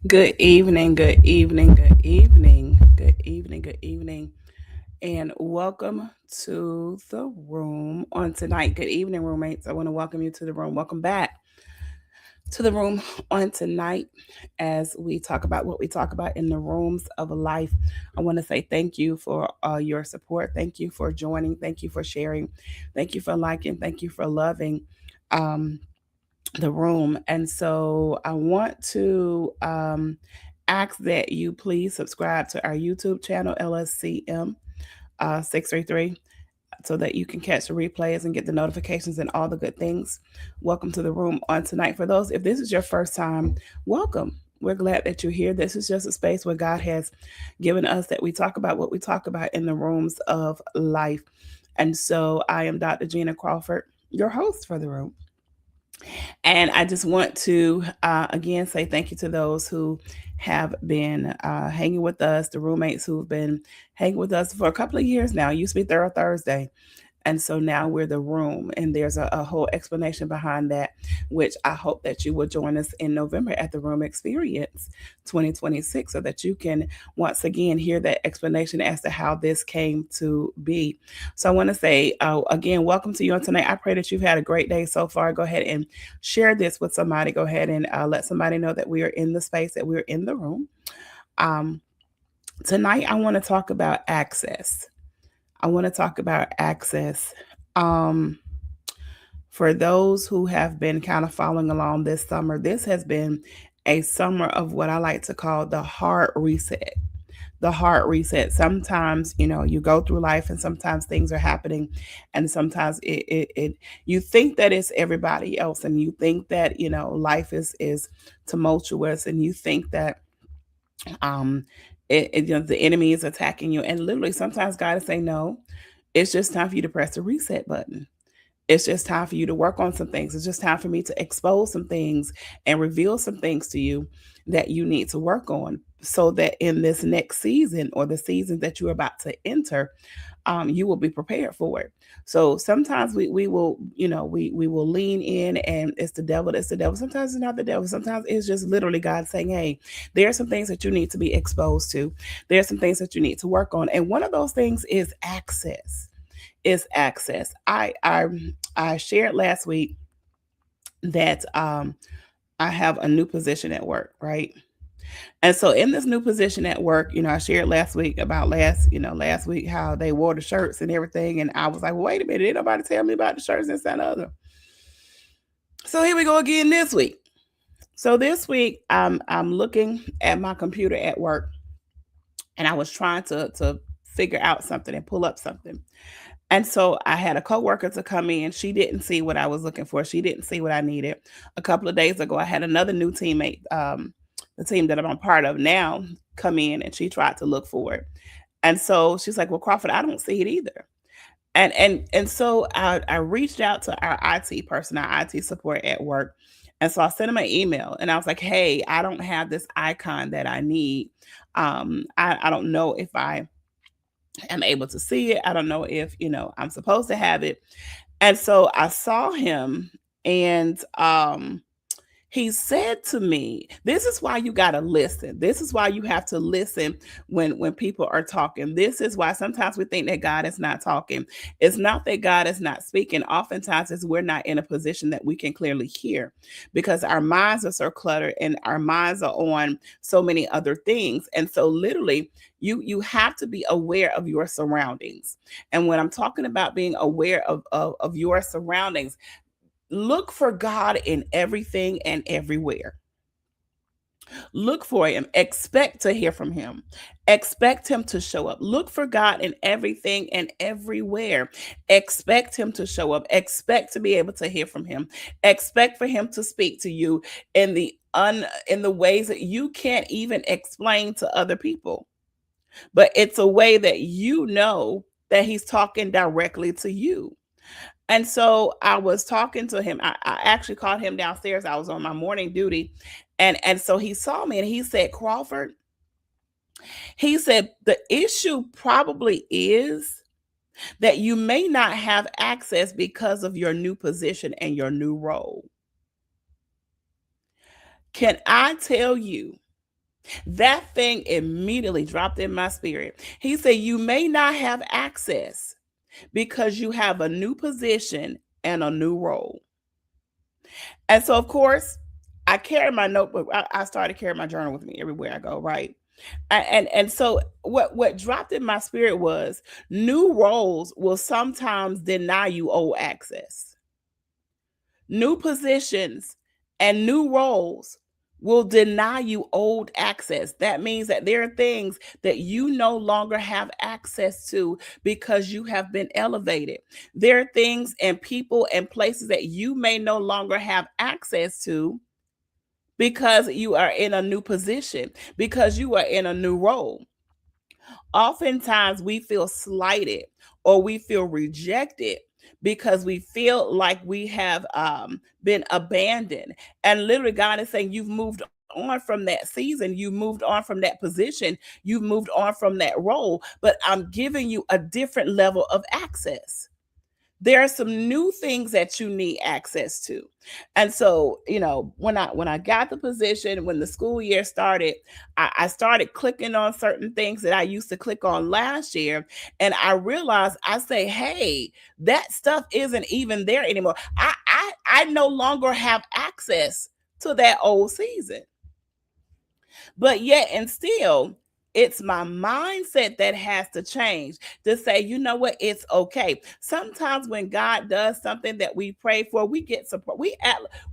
Good evening, good evening, good evening, good evening, good evening, and welcome to the room on tonight. Good evening, roommates. I want to welcome you to the room. Welcome back to the room on tonight as we talk about what we talk about in the rooms of life. I want to say thank you for your support. Thank you for joining. Thank you for sharing. Thank you for liking. Thank you for loving. Um, the room. And so I want to ask that you please subscribe to our YouTube channel, LSCM 633, so that you can catch the replays and get the notifications and all the good things. Welcome to the room on tonight. For those, if this is your first time, welcome. We're glad that you're here. This is just a space where God has given us that we talk about what we talk about in the rooms of life. And so I am Dr. Gina Crawford, your host for the room. And I just want to again say thank you to those who have been hanging with us, the roommates who've been hanging with us for a couple of years now. It used to be Thorough Thursday. And so now we're the room, and there's a whole explanation behind that, which I hope that you will join us in November at the Room Experience 2026 so that you can once again hear that explanation as to how this came to be. So I want to say again, welcome to you on tonight. I pray that you've had a great day so far. Go ahead and share this with somebody. Go ahead and let somebody know that we are in the space, that we're in the room. Um, Tonight, I want to talk about access. I want to talk about access. Um, for those who have been kind of following along this summer, this has been a summer of what I like to call the heart reset. The heart reset. Sometimes, you go through life and sometimes things are happening, and sometimes you think that it's everybody else, and you think that, life is tumultuous, and you think that um the enemy is attacking you. And literally sometimes God is saying, no, it's just time for you to press the reset button. It's just time for you to work on some things. It's just time for me to expose some things and reveal some things to you that you need to work on, so that in this next season, or the season that you're about to enter, you will be prepared for it. So sometimes we will, we will lean in and it's the devil, it's the devil. Sometimes it's not the devil. Sometimes it's just literally God saying, hey, there are some things that you need to be exposed to. There are some things that you need to work on. And one of those things is access. Is access. I shared last week that I have a new position at work, right? And so in this new position at work, I shared last week about last week how they wore the shirts and everything. And I was like, well, wait a minute, didn't nobody tell me about the shirts and that other. So here we go again this week. So this week I'm looking at my computer at work, and I was trying to figure out something and pull up something. And so I had a coworker to come in. She didn't see what I was looking for. She didn't see what I needed. A couple of days ago, I had another new teammate, the team that I'm a part of now, come in, and she tried to look for it. And so she's like, "Well, Crawford, I don't see it either." And so I reached out to our IT person, our IT support at work. And so I sent him an email, and I was like, "Hey, I don't have this icon that I need. I don't know if I am able to see it. I don't know if, I'm supposed to have it." And so I saw him, and he said to me, this is why you got to listen. This is why you have to listen when people are talking. This is why sometimes we think that God is not talking. It's not that God is not speaking. Oftentimes it's we're not in a position that we can clearly hear, because our minds are so cluttered and our minds are on so many other things. And so literally you have to be aware of your surroundings. And when I'm talking about being aware of your surroundings, look for God in everything and everywhere. Look for him. Expect to hear from him. Expect him to show up. Look for God in everything and everywhere. Expect him to show up. Expect to be able to hear from him. Expect for him to speak to you in the ways that you can't even explain to other people. But it's a way that you know that he's talking directly to you. And so I was talking to him. I actually called him downstairs. I was on my morning duty. And so he saw me and he said, Crawford, he said, the issue probably is that you may not have access because of your new position and your new role. Can I tell you? That thing immediately dropped in my spirit. He said, "You may not have access because you have a new position and a new role." And so, of course, I carry my notebook. I started carrying my journal with me everywhere I go, right? And so what dropped in my spirit was new roles will sometimes deny you old access. New positions and new roles will deny you old access. That means that there are things that you no longer have access to because you have been elevated. There are things and people and places that you may no longer have access to because you are in a new position, because you are in a new role. Oftentimes we feel slighted or we feel rejected because we feel like we have been abandoned. And literally, God is saying, you've moved on from that season, you moved on from that position, you've moved on from that role, but I'm giving you a different level of access. There are some new things that you need access to. And so, when I got the position, when the school year started, I started clicking on certain things that I used to click on last year. And I realized, I say, hey, that stuff isn't even there anymore. I no longer have access to that old season. But yet and still, it's my mindset that has to change to say, you know what, it's okay. Sometimes when God does something that we pray for, we get surprised.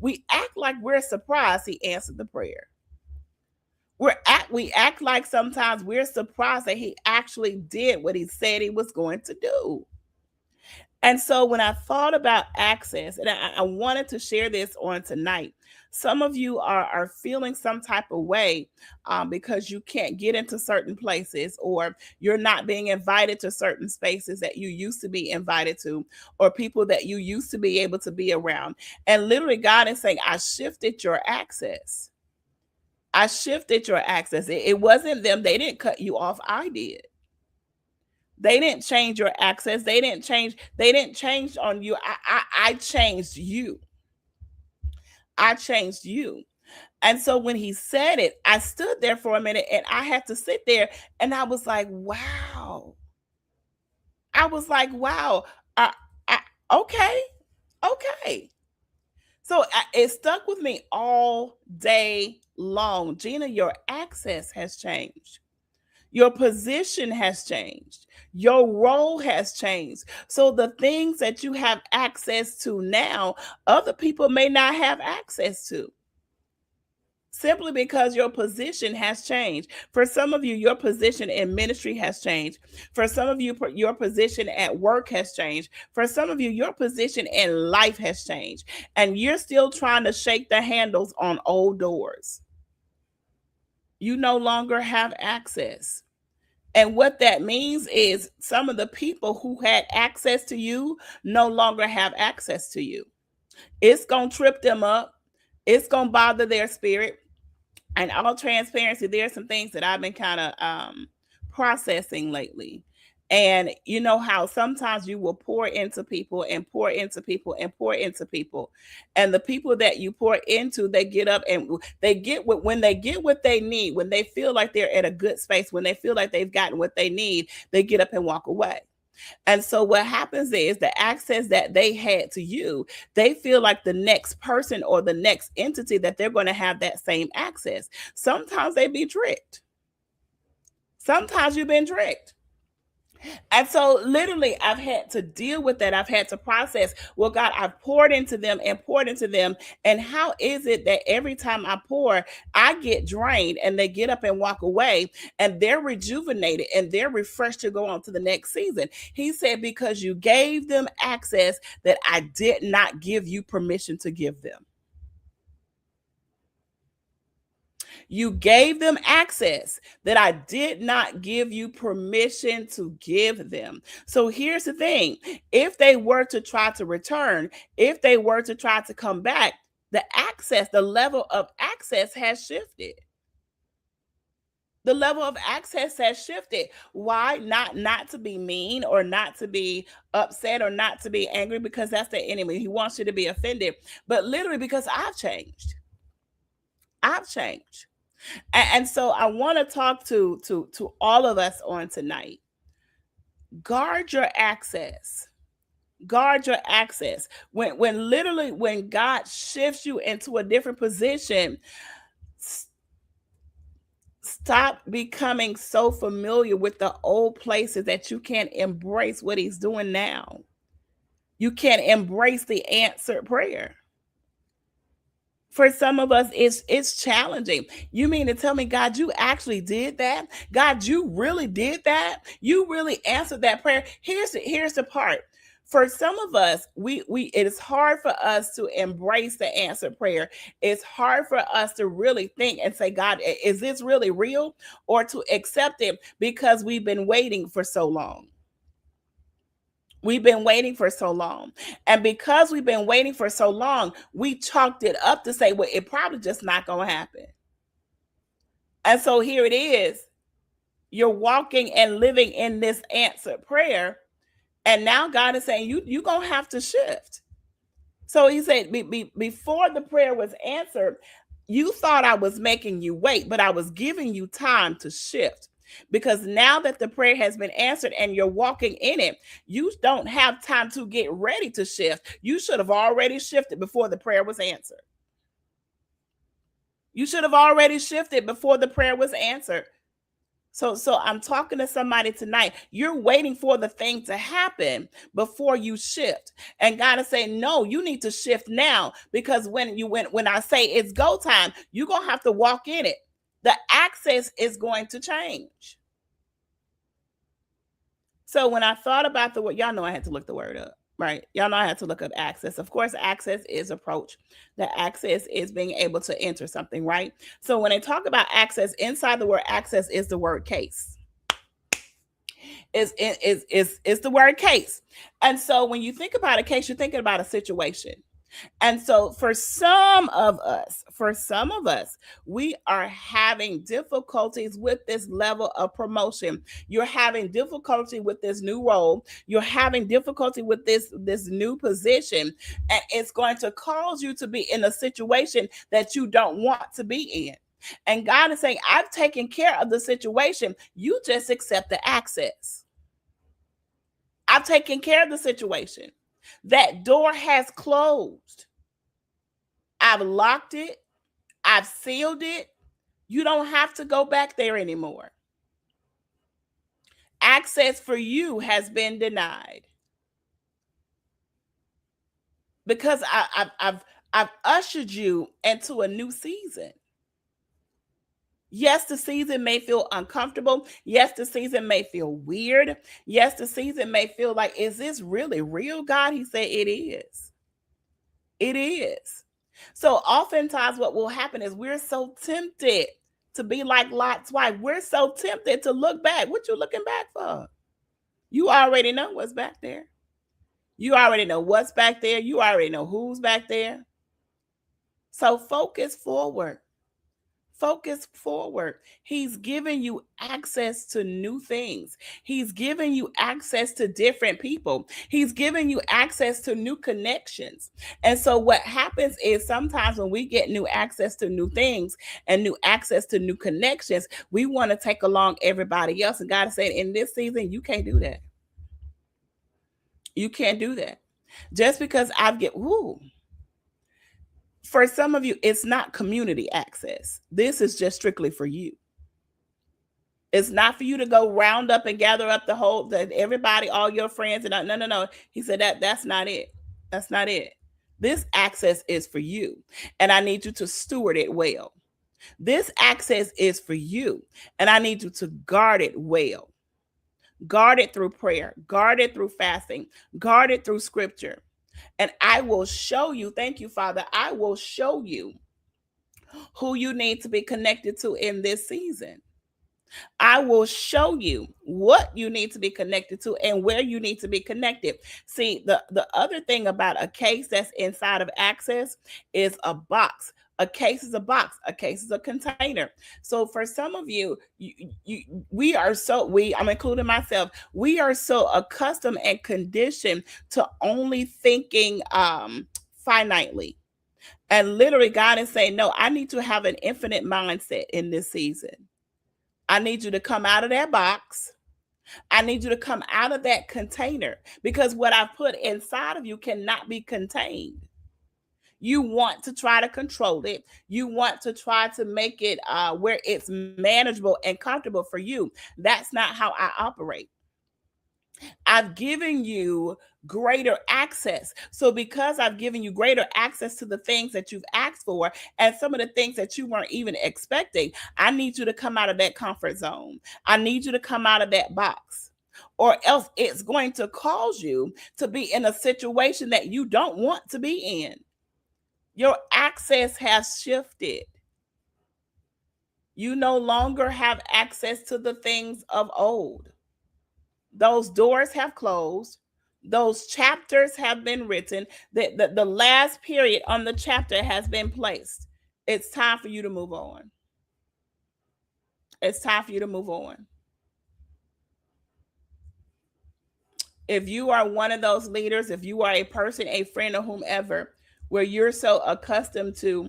We act like we're surprised He answered the prayer. We act like sometimes we're surprised that He actually did what He said He was going to do. And so when I thought about access, and I wanted to share this on tonight, some of you are feeling some type of way because you can't get into certain places, or you're not being invited to certain spaces that you used to be invited to, or people that you used to be able to be around. And literally, God is saying, I shifted your access. I shifted your access. It wasn't them. They didn't cut you off. I did. They didn't change your access. They didn't change on you. I changed you. I changed you. And so when he said it, I stood there for a minute and I had to sit there and I was like, wow. I was like, wow. I, I, okay. Okay. So it stuck with me all day long. Gina, your access has changed. Your position has changed. Your role has changed. So the things that you have access to now, other people may not have access to, simply because your position has changed. For some of you, your position in ministry has changed. For some of you, your position at work has changed. For some of you, your position in life has changed. And you're still trying to shake the handles on old doors. You no longer have access. And what that means is some of the people who had access to you no longer have access to you. It's going to trip them up. It's going to bother their spirit. And all transparency, there's some things that I've been kind of processing lately. And you know how sometimes you will pour into people and pour into people and pour into people. And the people that you pour into, they get up and when they get what they need, when they feel like they're at a good space, when they feel like they've gotten what they need, they get up and walk away. And so what happens is the access that they had to you, they feel like the next person or the next entity that they're going to have that same access. Sometimes they be tricked. Sometimes you've been tricked. And so literally I've had to deal with that. I've had to process, well, God, I've poured into them and poured into them. And how is it that every time I pour, I get drained and they get up and walk away and they're rejuvenated and they're refreshed to go on to the next season? He said, because you gave them access that I did not give you permission to give them. You gave them access that I did not give you permission to give them. So here's the thing, if they were to try to return, if they were to try to come back, the level of access has shifted. The level of access has shifted. Why? Not to be mean or not to be upset or not to be angry, because that's the enemy. He wants you to be offended. But literally because I've changed. I've changed. And so I want to talk to all of us on tonight. Guard your access. Guard your access. When literally when God shifts you into a different position, stop becoming so familiar with the old places that you can't embrace what he's doing now. You can't embrace the answered prayer. For some of us, it's challenging. You mean to tell me, God, you actually did that? God, you really did that? You really answered that prayer? Here's the part. For some of us, we it is hard for us to embrace the answered prayer. It's hard for us to really think and say, God, is this really real? Or to accept it because we've been waiting for so long. We've been waiting for so long. And because we've been waiting for so long, we chalked it up to say, well, it probably just not going to happen. And so here it is. You're walking and living in this answered prayer. And now God is saying, you're going to have to shift. So he said, before the prayer was answered, you thought I was making you wait, but I was giving you time to shift. Because now that the prayer has been answered and you're walking in it, you don't have time to get ready to shift. You should have already shifted before the prayer was answered. You should have already shifted before the prayer was answered. So I'm talking to somebody tonight. You're waiting for the thing to happen before you shift. And God is saying, no, you need to shift now, because when I say it's go time, you're going to have to walk in it. The access is going to change. So when I thought about the word, y'all know I had to look the word up, right? Y'all know I had to look up access. Of course, access is approach. The access is being able to enter something, right? So when they talk about access, inside the word access is the word case. Is the word case. And so when you think about a case, you're thinking about a situation. And so for some of us, we are having difficulties with this level of promotion. You're having difficulty with this new role. You're having difficulty with this new position. And it's going to cause you to be in a situation that you don't want to be in. And God is saying, I've taken care of the situation. You just accept the access. I've taken care of the situation. That door has closed. I've locked it. I've sealed it. You don't have to go back there anymore. Access for you has been denied. Because I've ushered you into a new season. Yes, the season may feel uncomfortable. Yes, the season may feel weird. Yes, the season may feel like, is this really real, God? He said it is. It is. So oftentimes what will happen is we're so tempted to be like Lot's wife. We're so tempted to look back. What you looking back for? You already know what's back there. You already know what's back there. You already know who's back there. So focus forward. Focus forward. He's giving you access to new things. He's giving you access to different people. He's giving you access to new connections. And so what happens is sometimes when we get new access to new things and new access to new connections, we want to take along everybody else. And God is saying, in this season, you can't do that. You can't do that. Just because for some of you, it's not community access. This is just strictly for you. It's not for you to go round up and gather up everybody, all your friends, and no. He said that's not it. That's not it. This access is for you, and I need you to steward it well. This access is for you, and I need you to guard it well. Guard it through prayer. Guard it through fasting. Guard it through scripture. And I will show you, thank you, Father, I will show you who you need to be connected to in this season. I will show you what you need to be connected to and where you need to be connected. See, the other thing about a case that's inside of access is a box. A case is a box. A case is a container. So for some of you, I'm including myself, we are so accustomed and conditioned to only thinking finitely. And literally, God is saying, no, I need to have an infinite mindset in this season. I need you to come out of that box. I need you to come out of that container, because what I've put inside of you cannot be contained. You want to try to control it. You want to try to make it where it's manageable and comfortable for you. That's not how I operate. I've given you greater access. So, because I've given you greater access to the things that you've asked for and some of the things that you weren't even expecting, I need you to come out of that comfort zone. I need you to come out of that box, or else it's going to cause you to be in a situation that you don't want to be in. Your access has shifted. You no longer have access to the things of old. Those doors have closed. Those chapters have been written. The last period on the chapter has been placed. It's time for you to move on. It's time for you to move on. If you are one of those leaders, if you are a person, a friend, or whomever, where you're so accustomed to,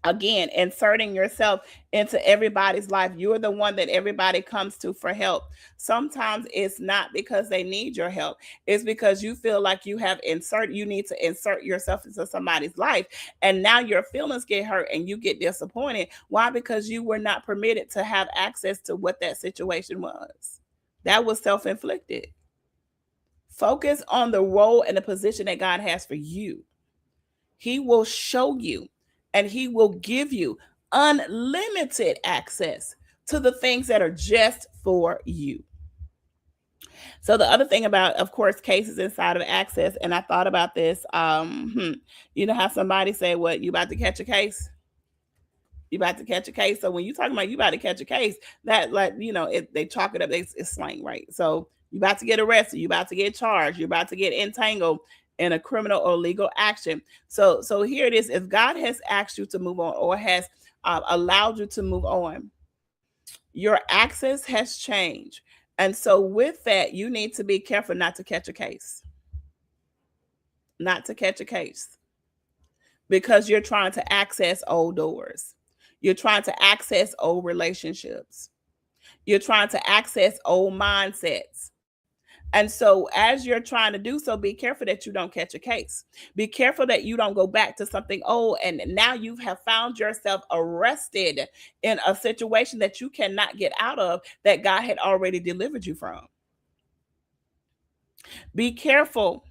again, inserting yourself into everybody's life, you're the one that everybody comes to for help. Sometimes it's not because they need your help, it's because you feel like you need to insert yourself into somebody's life, and now your feelings get hurt and you get disappointed. Why? Because you were not permitted to have access to what that situation was. That was self-inflicted. Focus on the role and the position that God has for you. He will show you, and he will give you unlimited access to the things that are just for you. So the other thing about, of course, cases inside of access, and I thought about this, you know how somebody say, what, you about to catch a case? You about to catch a case. So when you talking about you about to catch a case, that, like, they chalk it up, it's slang, right? So you about to get arrested, you about to get charged, you're about to get entangled in a criminal or legal action. So here it is. If God has asked you to move on, or has allowed you to move on, your access has changed. And so with that, you need to be careful not to catch a case. Not to catch a case. Because you're trying to access old doors. You're trying to access old relationships. You're trying to access old mindsets. And so, as you're trying to do so, be careful that you don't catch a case. Be careful that you don't go back to something old, and now you have found yourself arrested in a situation that you cannot get out of, that God had already delivered you from. Be careful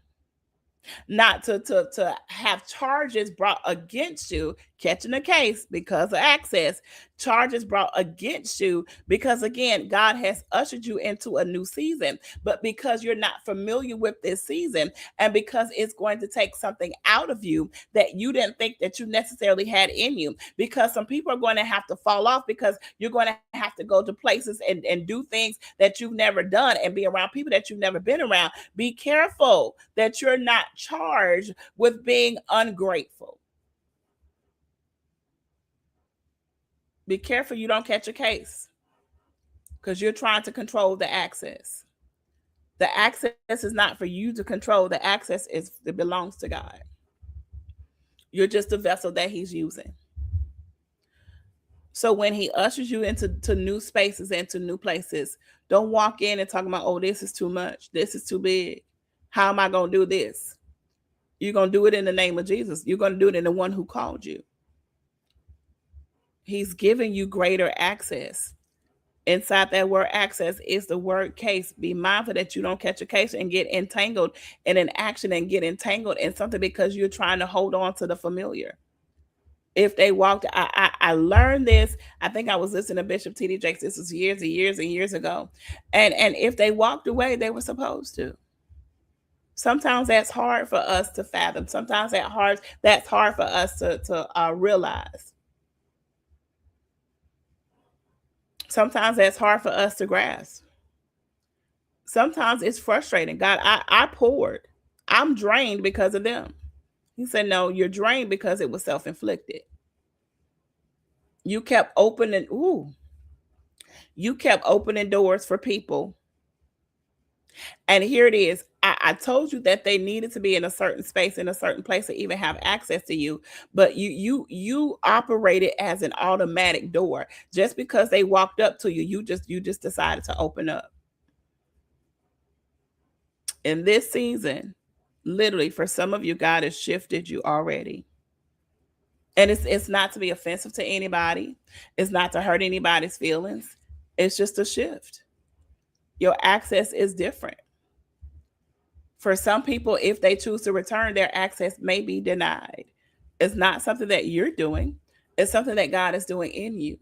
not to have charges brought against you, catching a case because of access, charges brought against you because, again, God has ushered you into a new season, but because you're not familiar with this season, and because it's going to take something out of you that you didn't think that you necessarily had in you, because some people are going to have to fall off, because you're going to have to go to places and do things that you've never done and be around people that you've never been around. Be careful that you're not charged with being ungrateful. Be careful you don't catch a case, because you're trying to control the access. The access is not for you to control. The access it belongs to God. You're just a vessel that he's using. So when he ushers you into new spaces and to new places, don't walk in and talk about, oh, this is too much. This is too big. How am I going to do this? You're going to do it in the name of Jesus. You're going to do it in the one who called you. He's giving you greater access. Inside that word access is the word case. Be mindful that you don't catch a case and get entangled in an action and get entangled in something because you're trying to hold on to the familiar. If they walked, I learned this. I think I was listening to Bishop T.D. Jakes. This was years and years and years ago. And if they walked away, they were supposed to. Sometimes that's hard for us to fathom. Sometimes that's hard for us to realize. Sometimes that's hard for us to grasp. Sometimes it's frustrating. God, I poured. I'm drained because of them. He said, no, you're drained because it was self-inflicted. You kept opening, you kept opening doors for people. And here it is. I told you that they needed to be in a certain space, in a certain place to even have access to you, but you operated as an automatic door. Just because they walked up to you, you just decided to open up. In this season, literally for some of you, God has shifted you already. And it's not to be offensive to anybody. It's not to hurt anybody's feelings. It's just a shift. Your access is different. For some people, if they choose to return, their access may be denied. It's not something that you're doing. It's something that God is doing in you.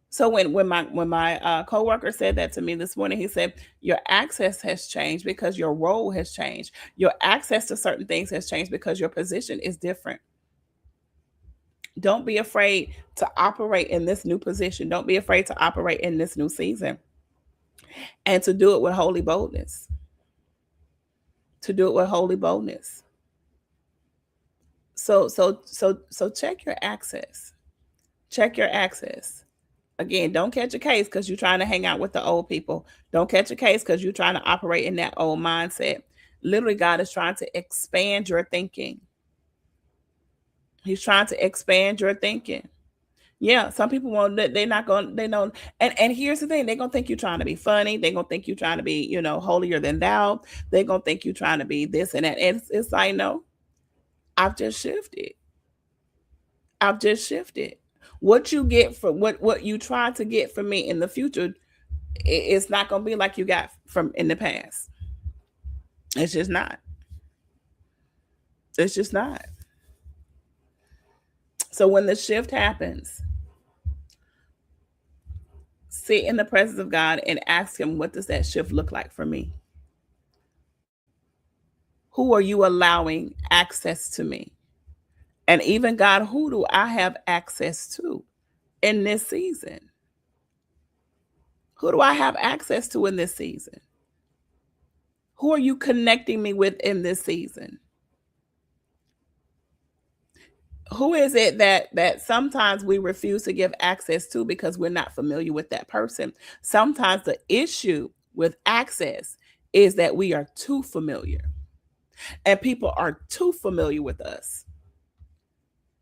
So when my coworker said that to me this morning, he said your access has changed because your role has changed. Your access to certain things has changed because your position is different. Don't be afraid to operate in this new position. Don't be afraid to operate in this new season, and to do it with holy boldness. To do it with holy boldness. So check your access. Check your access. Again, don't catch a case because you're trying to hang out with the old people. Don't catch a case because you're trying to operate in that old mindset. Literally, God is trying to expand your thinking. He's trying to expand your thinking. Yeah, some people won't. They're not going. They know. And here's the thing: they're gonna think you're trying to be funny. They're gonna think you're trying to be, holier than thou. They're gonna think you're trying to be this and that. And it's like, no, I've just shifted. I've just shifted. What you get from what you try to get from me in the future, it's not gonna be like you got from in the past. It's just not. It's just not. So when the shift happens, sit in the presence of God and ask him, what does that shift look like for me? Who are you allowing access to me? And even God, who do I have access to in this season? Who do I have access to in this season? Who are you connecting me with in this season? Who is it that sometimes we refuse to give access to because we're not familiar with that person? Sometimes the issue with access is that we are too familiar, and people are too familiar with us.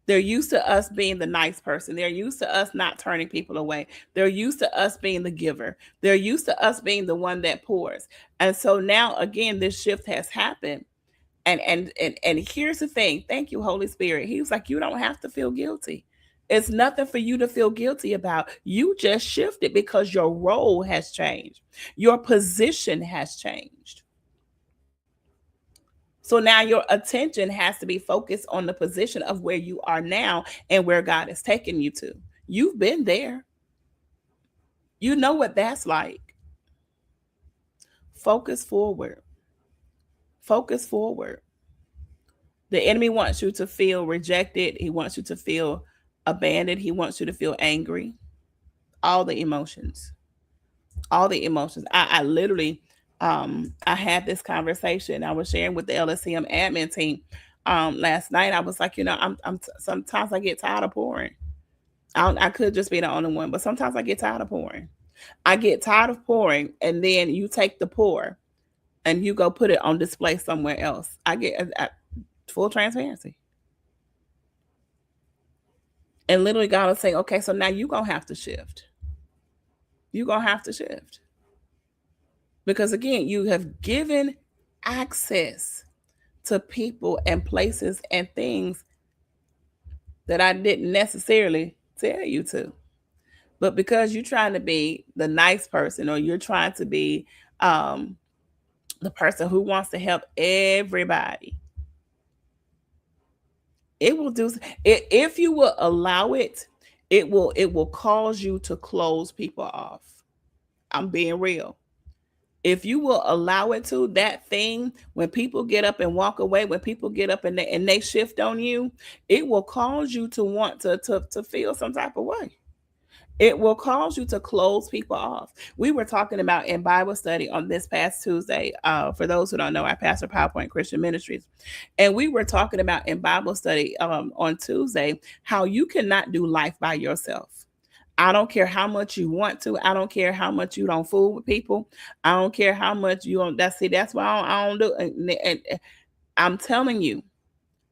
They're used to us being the nice person. They're used to us not turning people away. They're used to us being the giver. They're used to us being the one that pours. And so now again, this shift has happened. And here's the thing. Thank you, Holy Spirit. He was like, you don't have to feel guilty. It's nothing for you to feel guilty about. You just shifted because your role has changed. Your position has changed. So now your attention has to be focused on the position of where you are now and where God is taking you to. You've been there. You know what that's like. Focus forward. Focus forward. The enemy wants you to feel rejected. He wants you to feel abandoned. He wants you to feel angry. All the emotions. All the emotions. I literally I had this conversation I was sharing with the LSCM admin team last night. I was like, sometimes I get tired of pouring. I could just be the only one, but sometimes I get tired of pouring. I get tired of pouring, and then you take the pour and you go put it on display somewhere else. I get full transparency. And literally God will say, okay, so now you're going to have to shift. You're going to have to shift. Because again, you have given access to people and places and things that I didn't necessarily tell you to. But because you're trying to be the nice person, or you're trying to be the person who wants to help everybody, it will do it. If you will allow it, it will cause you to close people off. I'm being real. If you will allow it to, that thing, when people get up and walk away, when people get up and they shift on you, it will cause you to want to feel some type of way. It will cause you to close people off. We were talking about in Bible study on this past Tuesday. For those who don't know, I pastor PowerPoint Christian Ministries. And we were talking about in Bible study on Tuesday how you cannot do life by yourself. I don't care how much you want to. I don't care how much you don't fool with people. I don't care how much you don't. That's why I don't do. And I'm telling you,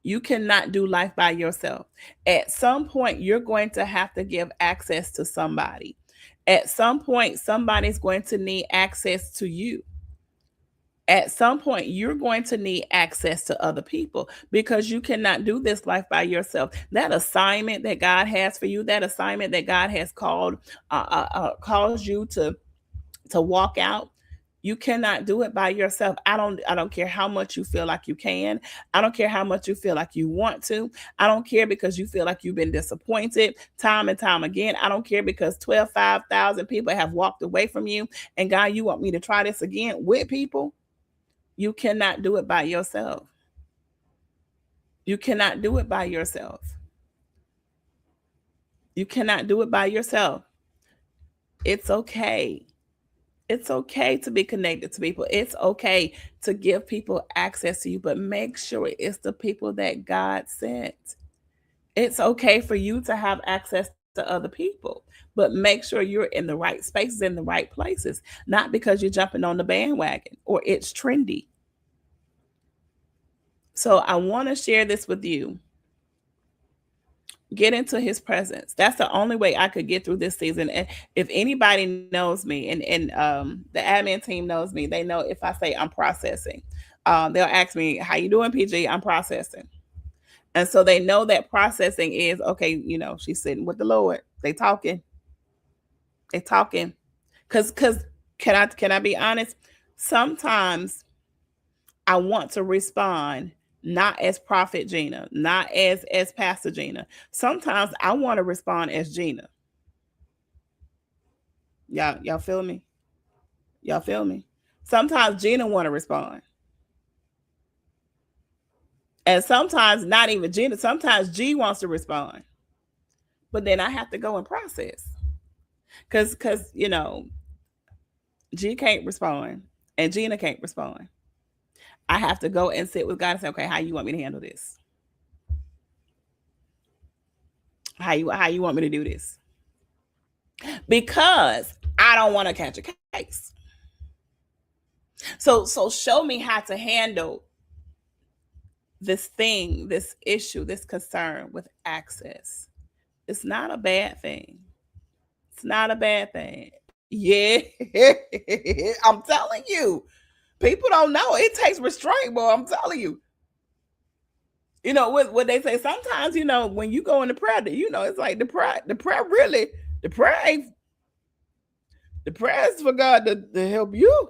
you cannot do life by yourself. At some point, you're going to have to give access to somebody. At some point, somebody's going to need access to you. At some point, you're going to need access to other people because you cannot do this life by yourself. That assignment that God has for you, that assignment that God has calls you to walk out, you cannot do it by yourself. I don't care how much you feel like you can. I don't care how much you feel like you want to. I don't care because you feel like you've been disappointed time and time again. I don't care because 5,000 people have walked away from you, and God, you want me to try this again with people? You cannot do it by yourself. You cannot do it by yourself. You cannot do it by yourself. It's okay. It's okay to be connected to people. It's okay to give people access to you, but make sure it's the people that God sent. It's okay for you to have access to other people, but make sure you're in the right spaces, in the right places, not because you're jumping on the bandwagon or it's trendy. So I want to share this with you. Get into his presence. That's the only way I could get through this season. And if anybody knows me, and the admin team knows me, they know if I say I'm processing, they'll ask me, "How you doing, PG?" I'm processing, and so they know that processing is okay. She's sitting with the Lord. They talking, because can I be honest? Sometimes I want to respond not as Prophet Gina, not as Pastor Gina. Sometimes I want to respond as Gina. Y'all feel me? Y'all feel me? Sometimes Gina want to respond. And sometimes not even Gina, sometimes G wants to respond. But then I have to go and process. Cuz G can't respond and Gina can't respond. I have to go and sit with God and say, "Okay, how you want me to handle this? How you want me to do this?" Because I don't want to catch a case. So show me how to handle this thing, this issue, this concern with access. It's not a bad thing. It's not a bad thing. Yeah. I'm telling you. People don't know. It takes restraint, boy. I'm telling you. What they say sometimes, when you go into prayer, it's like the prayer ain't the prayer is for God to help you.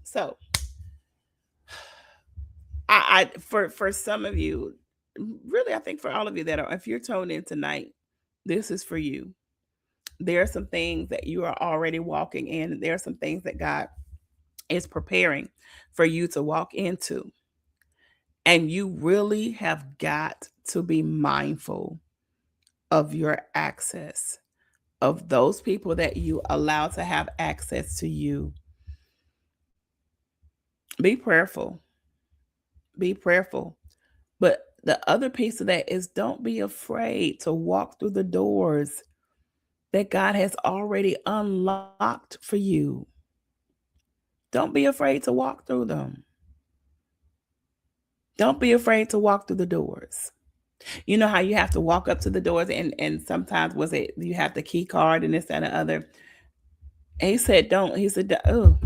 So for some of you, really, I think for all of you if you're tuned in tonight, this is for you. There are some things that you are already walking in, and there are some things that God is preparing for you to walk into. And you really have got to be mindful of your access, of those people that you allow to have access to you. Be prayerful. Be prayerful. But the other piece of that is don't be afraid to walk through the doors that God has already unlocked for you. Don't be afraid to walk through them. Don't be afraid to walk through the doors. You know how you have to walk up to the doors, and sometimes was it you have the key card and this and the other. And he said, "Don't." He said, "Oh."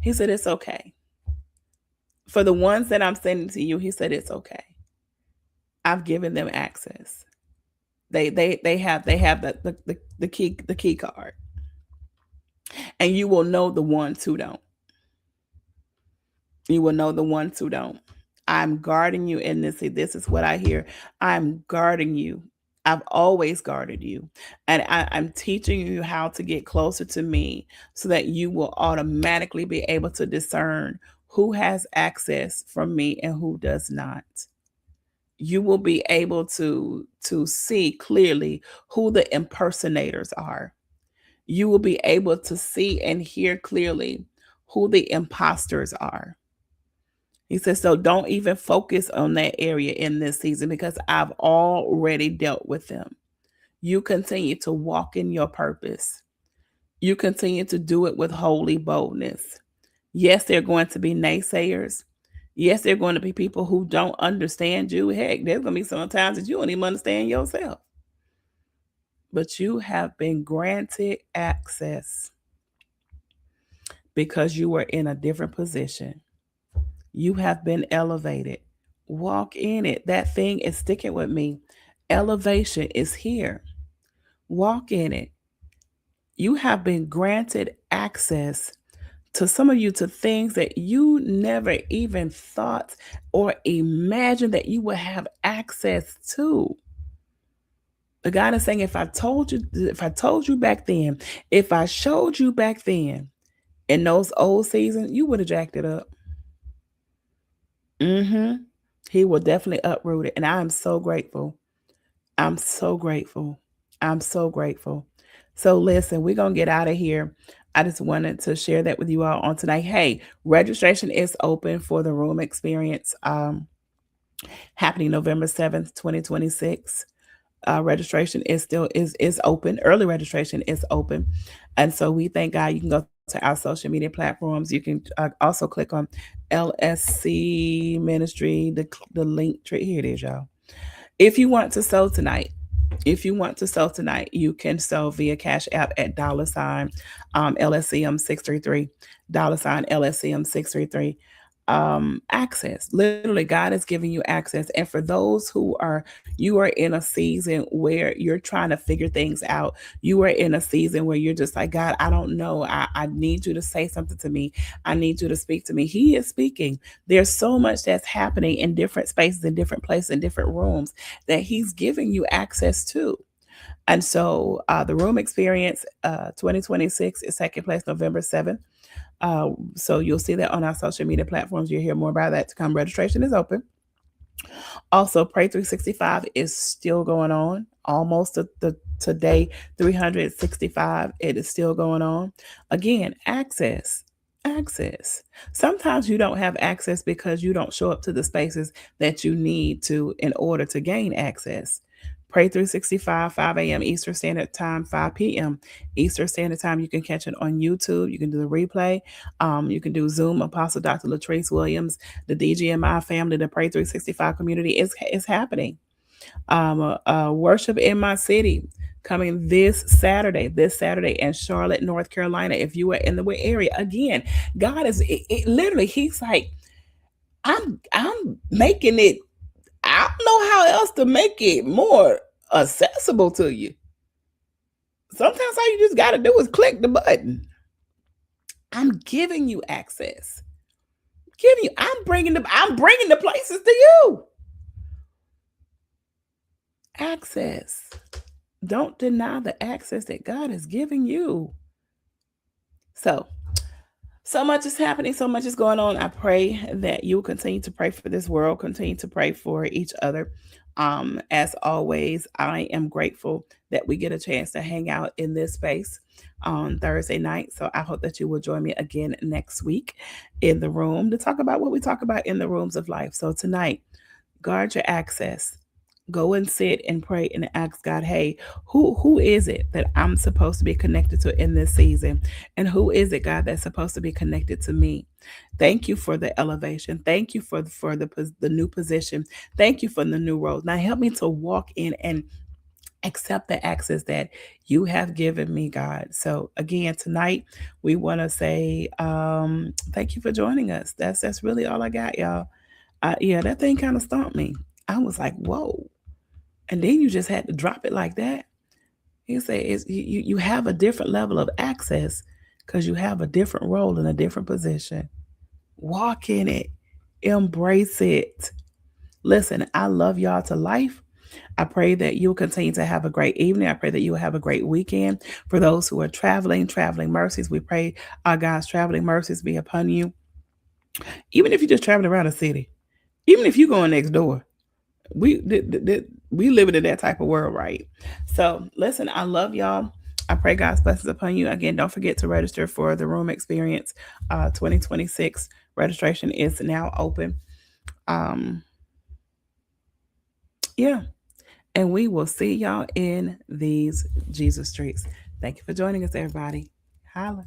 He said, "It's okay. For the ones that I'm sending to you," he said, "It's okay. I've given them access. They have the key card, and you will know the ones who don't. You will know the ones who don't. I'm guarding you in this. See, this is what I hear. I'm guarding you. I've always guarded you. And I'm teaching you how to get closer to me so that you will automatically be able to discern who has access from me and who does not. You will be able to see clearly who the impersonators are. You will be able to see and hear clearly who the imposters are. He says, so don't even focus on that area in this season because I've already dealt with them. You continue to walk in your purpose. You continue to do it with holy boldness. Yes, there are going to be naysayers. Yes, there are going to be people who don't understand you. Heck, there's going to be some times that you don't even understand yourself. But you have been granted access because you were in a different position. You have been elevated. Walk in it. That thing is sticking with me. Elevation is here. Walk in it. You have been granted access to some of you to things that you never even thought or imagined that you would have access to. The God is saying, if I told you back then, if I showed you back then in those old seasons, you would have jacked it up. Mm-hmm. He will definitely uproot it. And I am so grateful. I'm so grateful. I'm so grateful. So listen, we're gonna get out of here. I just wanted to share that with you all on tonight. Hey, registration is open for the room experience happening November 7th, 2026. Registration is still is open. Early registration is open. And so we thank God. You can go to our social media platforms. You can also click on LSC Ministry, the link tree. Here it is, y'all. If you want to sow tonight, you can sow via Cash App at $LSCM 633, $LSCM 633. Access. Literally, God is giving you access. And for those you are in a season where you're trying to figure things out. You are in a season where you're just like, God, I don't know. I need you to say something to me. I need you to speak to me. He is speaking. There's so much that's happening in different spaces, in different places, in different rooms that He's giving you access to. And so the room experience 2026 is taking place November 7th. So you'll see that on our social media platforms. You'll hear more about that to come. Registration is open. Also, Pray 365 is still going on. Almost today 365. It is still going on. Again, access. Access. Sometimes you don't have access because you don't show up to the spaces that you need to in order to gain access. Pray 365, 5 a.m. Eastern Standard Time, 5 p.m. Eastern Standard Time. You can catch it on YouTube. You can do the replay. You can do Zoom. Apostle Dr. Latrice Williams, the DGMI family, the Pray 365 community is happening. Worship in My City coming this Saturday in Charlotte, North Carolina. If you are in the area, again, God is literally, He's like, I'm making it. I don't know how else to make it more accessible to you. Sometimes all you just got to do is click the button. I'm giving you access. I'm bringing the places to you. Access. Don't deny the access that God is giving you. So much is happening, so much is going on. I pray that you will continue to pray for this world, continue to pray for each other. As always, I am grateful that we get a chance to hang out in this space on Thursday night. So I hope that you will join me again next week in the room to talk about what we talk about in the rooms of life. So tonight, guard your access. Go and sit and pray and ask God, hey, who is it that I'm supposed to be connected to in this season? And who is it, God, that's supposed to be connected to me? Thank you for the elevation. Thank you for the new position. Thank you for the new role. Now help me to walk in and accept the access that you have given me, God. So again, tonight we want to say thank you for joining us. That's really all I got, y'all. Yeah, that thing kind of stumped me. I was like, whoa. And then you just had to drop it like that. He said, you have a different level of access because you have a different role in a different position. Walk in it. Embrace it. Listen, I love y'all to life. I pray that you'll continue to have a great evening. I pray that you'll have a great weekend. For those who are traveling mercies, we pray our God's traveling mercies be upon you. Even if you're just traveling around the city, even if you're going next door, we living in that type of world, right? So listen, I love y'all. I pray God's blessings upon you. Again, don't forget to register for the room experience 2026. Registration is now open. Yeah. And we will see y'all in these Jesus streets. Thank you for joining us, everybody. Holla.